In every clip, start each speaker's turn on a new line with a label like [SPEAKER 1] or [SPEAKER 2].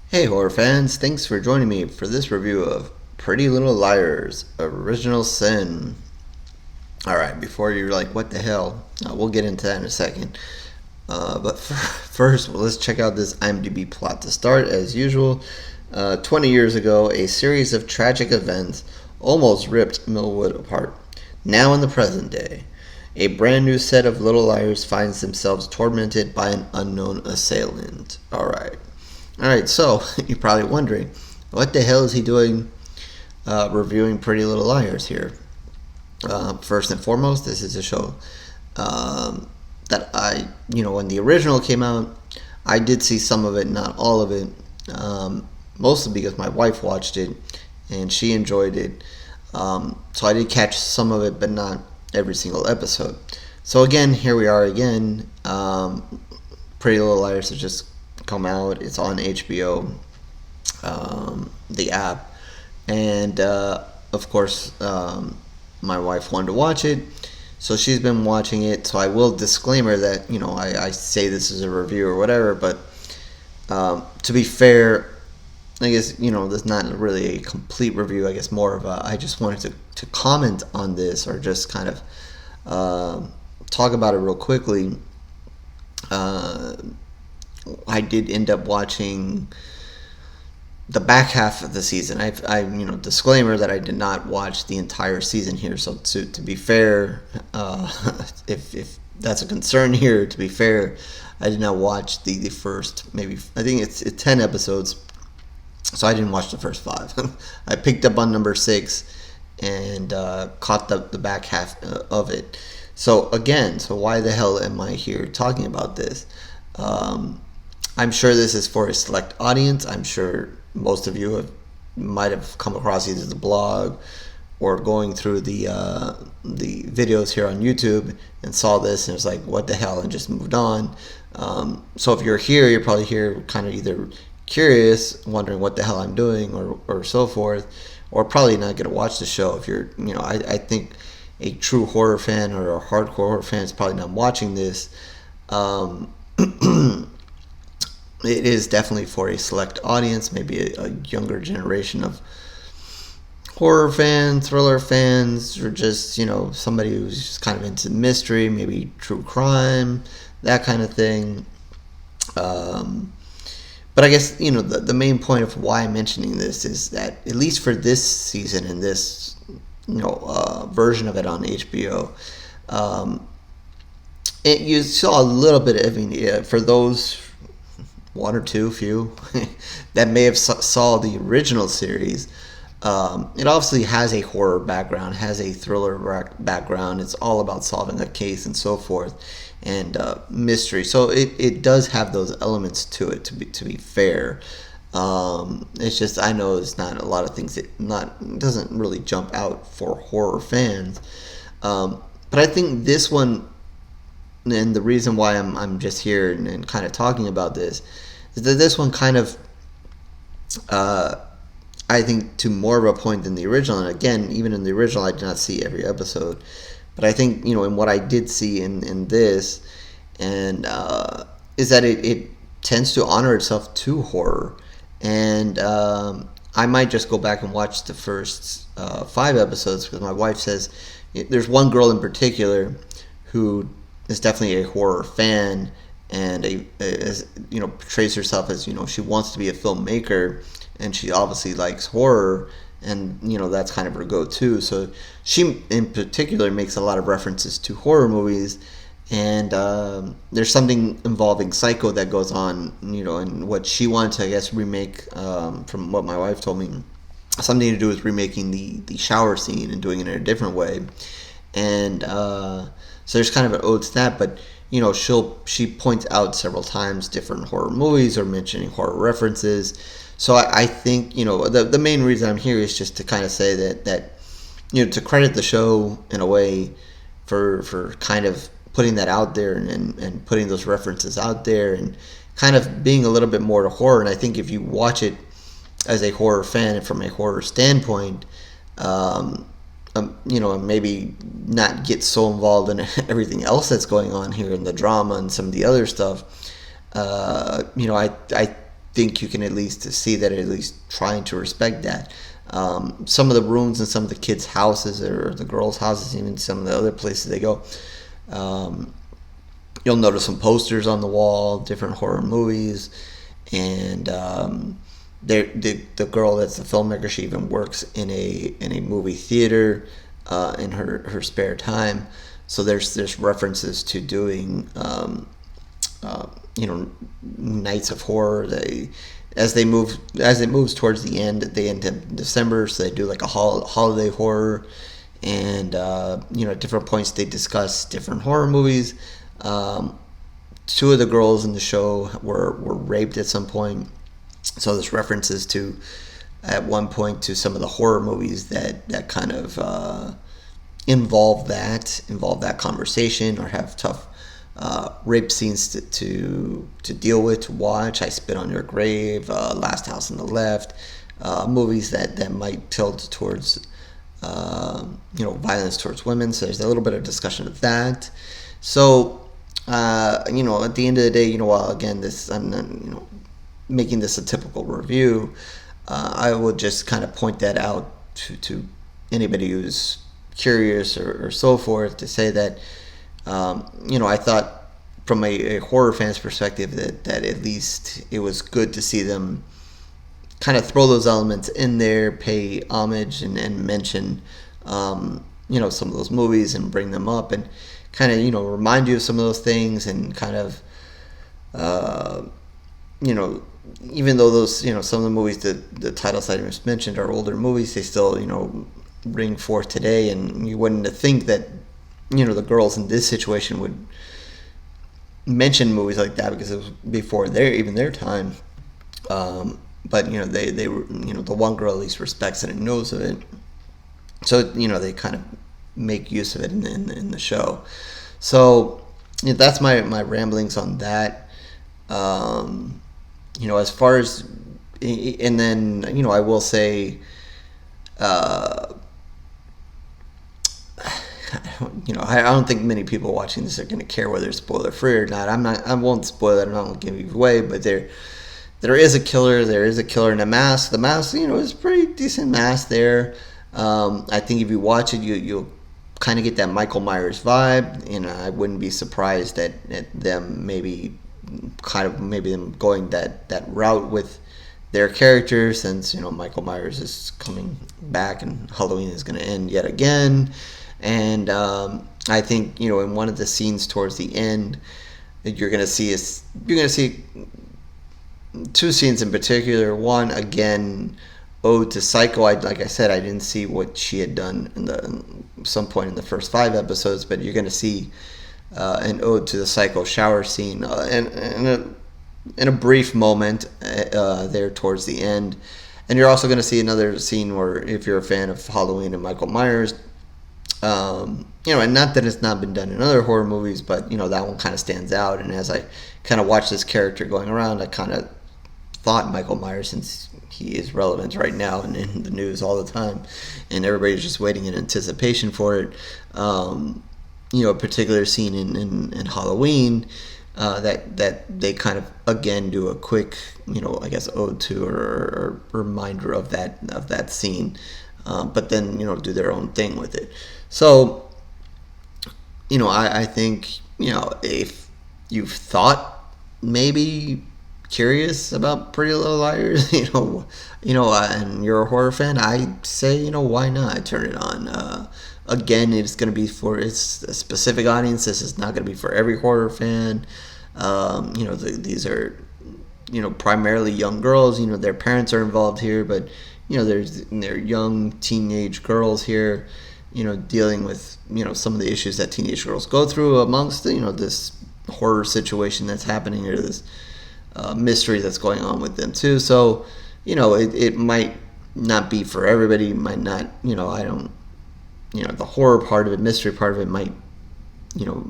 [SPEAKER 1] Hey horror fans, thanks for joining me for this review of Pretty Little Liars Original Sin. Alright, before you're like, what the hell? We'll get into that in a second. But first, well, let's check out this IMDb plot. To start, as usual, 20 years ago, a series of tragic events almost ripped Millwood apart. Now, in the present day, a brand new set of little liars finds themselves tormented by an unknown assailant. Alright, so you're probably wondering, what the hell is he doing reviewing Pretty Little Liars here? First and foremost, this is a show that when the original came out, I did see some of it, not all of it, mostly because my wife watched it and she enjoyed it. So I did catch some of it, but not every single episode. So again, here we are again. Pretty Little Liars has just come out. It's on HBO, the app, and of course, my wife wanted to watch it, so she's been watching it. So I will disclaimer that I say this is a review or whatever, but to be fair, I guess this is not really a complete review. I guess more of a, I just wanted to comment on this, or just kind of talk about it real quickly. I did end up watching the back half of the season. Disclaimer that I did not watch the entire season here. So to be fair, if that's a concern here, to be fair, I did not watch the first, maybe, I think it's 10 episodes. So I didn't watch the first 5. I picked up on number 6 and caught the back half of it. So why the hell am I here talking about this? I'm sure this is for a select audience. I'm sure most of you might have come across either the blog or going through the videos here on YouTube and saw this and was like, what the hell, and just moved on. So if you're here, you're probably here kind of either curious, wondering what the hell I'm doing, or so forth, or probably not going to watch the show. If you're, I think a true horror fan or a hardcore horror fan is probably not watching this. It is definitely for a select audience, maybe a younger generation of horror fans, thriller fans, or just somebody who's just kind of into mystery, maybe true crime, that kind of thing. But I guess the main point of why I'm mentioning this is that, at least for this season and this version of it on HBO, you saw a little bit. For those one or two few that may have saw the original series, it obviously has a horror background, has a thriller background. It's all about solving a case and so forth, and mystery. So it does have those elements to it. To be fair, it's just, I know it's not a lot of things that doesn't really jump out for horror fans, but I think this one, and the reason why I'm just here and kind of talking about this, is that this one kind of, I think, to more of a point than the original. And again, even in the original, I did not see every episode, but I think in what I did see in this, and is that it tends to honor itself to horror. And I might just go back and watch the first 5 episodes, because my wife says there's one girl in particular who is definitely a horror fan, and portrays herself as, she wants to be a filmmaker, and she obviously likes horror, and that's kind of her go-to. So she in particular makes a lot of references to horror movies, and there's something involving Psycho that goes on, and what she wanted to, I guess, remake, from what my wife told me, something to do with remaking the shower scene and doing it in a different way. And so there's kind of an ode to that, but she points out several times different horror movies or mentioning horror references. So I think the main reason I'm here is just to kind of say that to credit the show in a way for kind of putting that out there, and putting those references out there, and kind of being a little bit more to horror. And I think if you watch it as a horror fan and from a horror standpoint, maybe not get so involved in everything else that's going on here, in the drama and some of the other stuff. I think you can at least see that at least trying to respect that. Some of the rooms in some of the kids' houses or the girls' houses, even some of the other places they go, you'll notice some posters on the wall, different horror movies, and the girl that's the filmmaker, she even works in a movie theater in her spare time. So there's references to doing nights of horror. As it moves towards the end, they end in December, so they do like a holiday horror, and at different points they discuss different horror movies. Two of the girls in the show were raped at some point, so there's references to at one point to some of the horror movies that kind of involve that conversation or have tough rape scenes to deal with, to watch. I Spit on Your Grave, Last House on the Left, movies that might tilt towards violence towards women. So there's a little bit of discussion of that. So at the end of the day, while again I'm not making this a typical review, I will just kind of point that out to anybody who's curious or so forth, to say that I thought from a horror fan's perspective that at least it was good to see them kind of throw those elements in there, pay homage and mention some of those movies and bring them up and kind of remind you of some of those things, and kind of even though those some of the movies that the titles I just mentioned are older movies, they still ring forth today, and you wouldn't think that the girls in this situation would mention movies like that because it was before their time. But they were the one girl at least respects it and knows of it, so they kind of make use of it in the show. So that's my ramblings on that. As far as, and then I will say, I don't think many people watching this are going to care whether it's spoiler free or not. I won't spoil it. I'm not going to give you away. But there is a killer. There is a killer in a mask. The mask, is a pretty decent mask there. I think if you watch it, you'll kind of get that Michael Myers vibe, and I wouldn't be surprised at them maybe them going that route with their character, since Michael Myers is coming back and Halloween is going to end yet again. And I think in one of the scenes towards the end, you're gonna see two scenes in particular. One, again, ode to Psycho. Like I said, I didn't see what she had done in some point in the first 5 episodes, but you're gonna see an ode to the Psycho shower scene in a brief moment there towards the end. And you're also gonna see another scene where, if you're a fan of Halloween and Michael Myers, and not that it's not been done in other horror movies, but that one kind of stands out. And as I kind of watched this character going around, I kind of thought Michael Myers, since he is relevant right now and in the news all the time, and everybody's just waiting in anticipation for it. A particular scene in Halloween that they kind of again do a quick, I guess ode to or reminder of that scene. But then do their own thing with it. So I think if you've thought maybe curious about Pretty Little Liars, and you're a horror fan, I say why not turn it on. Again, it's going to be for a specific audience. This is not going to be for every horror fan. These are primarily young girls. Their parents are involved here, but they're young teenage girls here, dealing with, some of the issues that teenage girls go through amongst, this horror situation that's happening, or this mystery that's going on with them too. So, it might not be for everybody. It might not, the horror part of it, mystery part of it might,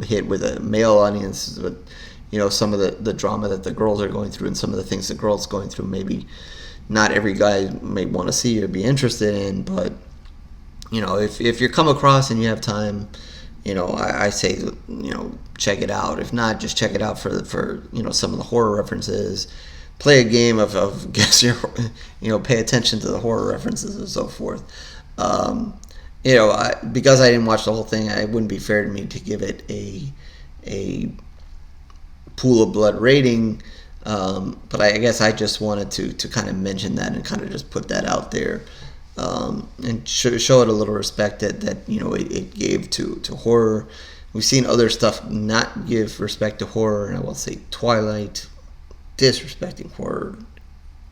[SPEAKER 1] hit with a male audience, but, some of the drama that the girls are going through and some of the things the girls going through, maybe not every guy may want to see or be interested in. But if you come across and you have time, I say check it out. If not, just check it out for some of the horror references, play a game of guess your, pay attention to the horror references and so forth. Because I didn't watch the whole thing, it wouldn't be fair to me to give it a pool of blood rating. But I guess I just wanted to kind of mention that and kind of just put that out there, and show it a little respect that it gave to horror. We've seen other stuff not give respect to horror, and I will say Twilight disrespecting horror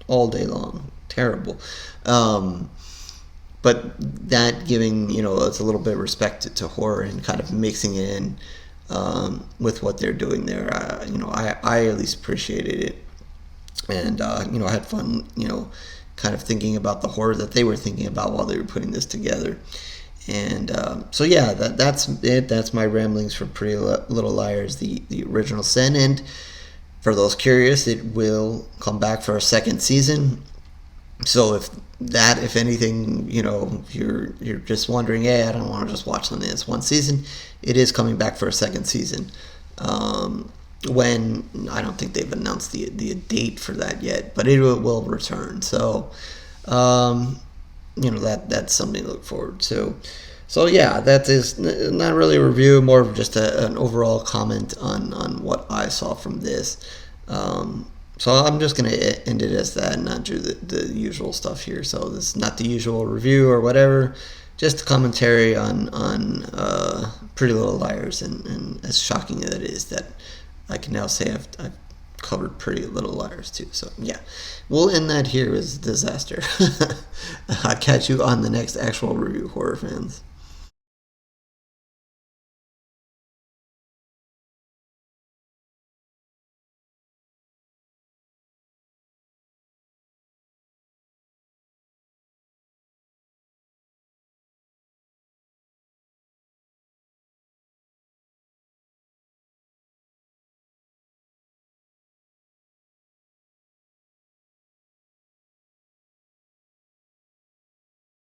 [SPEAKER 1] all day long, terrible. But that giving it's a little bit of respect to horror and kind of mixing it in with what they're doing there. I at least appreciated it, and I had fun kind of thinking about the horror that they were thinking about while they were putting this together. And so yeah, that's it. That's my ramblings for Pretty Little Liars, the original sin. And for those curious, it will come back for a second season. So if anything, you're just wondering, hey, I don't want to just watch something that's one season, it is coming back for a second season. When I don't think they've announced the date for that yet, but it will return. So, that's something to look forward to. So yeah, that is not really a review, more of just an overall comment on what I saw from this. So I'm just going to end it as that and not do the usual stuff here. So this is not the usual review or whatever, just a commentary on Pretty Little Liars, and as shocking as it is that I can now say I've covered Pretty Little Liars too. So yeah, we'll end that here as disaster. I'll catch you on the next actual review, horror fans.